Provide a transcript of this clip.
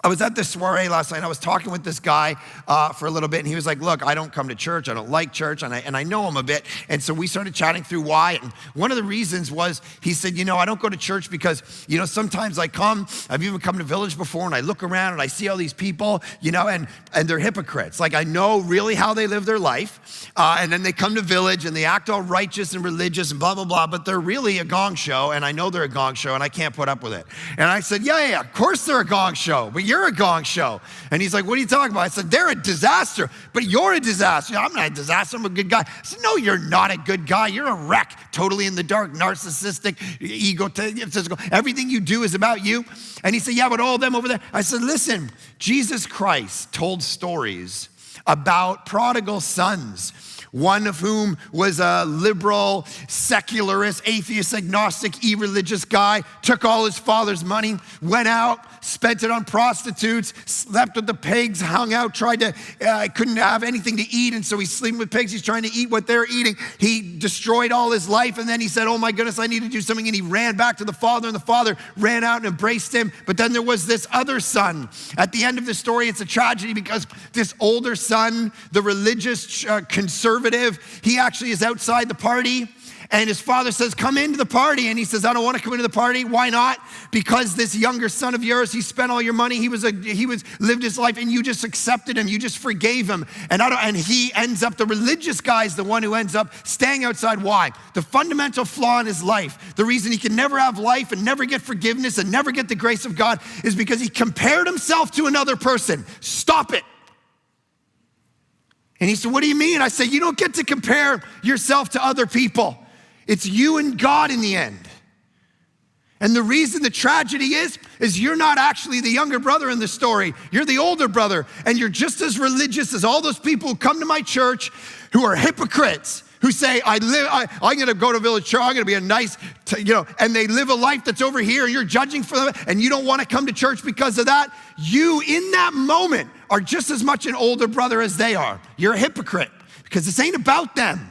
I was at this soiree last night. I was talking with this guy for a little bit, and he was like, look, I don't come to church. I don't like church, and I know him a bit. And so we started chatting through why. And one of the reasons was, he said, I don't go to church because, sometimes I come, I've even come to Village before, and I look around and I see all these people, and they're hypocrites. Like, I know really how they live their life. And then they come to Village and they act all righteous and religious and blah, blah, blah, but they're really a gong show, and I know they're a gong show, and I can't put up with it. And I said, yeah, of course they're a gong show, but you're a gong show. And he's like, what are you talking about? I said, they're a disaster, but you're a disaster. I'm not a disaster, I'm a good guy. I said, no, you're not a good guy. You're a wreck, totally in the dark, narcissistic, egotistical. Everything you do is about you. And he said, yeah, but all of them over there. I said, listen, Jesus Christ told stories about prodigal sons, one of whom was a liberal, secularist, atheist, agnostic, irreligious guy, took all his father's money, went out, spent it on prostitutes, slept with the pigs, hung out, couldn't have anything to eat, and so he's sleeping with pigs. He's trying to eat what they're eating. He destroyed all his life, and then he said, oh my goodness, I need to do something, and he ran back to the father, and the father ran out and embraced him. But then there was this other son. At the end of the story, it's a tragedy because this older son, the religious conservative, he actually is outside the party, and his father says, come into the party. And he says, I don't want to come into the party. Why not? Because this younger son of yours, he spent all your money. He lived his life, and you just accepted him. You just forgave him. And he ends up, the religious guy is the one who ends up staying outside. Why? The fundamental flaw in his life, the reason he can never have life and never get forgiveness and never get the grace of God, is because he compared himself to another person. Stop it. And he said, what do you mean? I said, you don't get to compare yourself to other people. It's you and God in the end. And the reason the tragedy is you're not actually the younger brother in the story. You're the older brother, and you're just as religious as all those people who come to my church who are hypocrites, who say, I'm going to go to Village Church, I'm going to be a nice, and they live a life that's over here, and you're judging for them, and you don't want to come to church because of that. You, in that moment, are just as much an older brother as they are. You're a hypocrite because this ain't about them.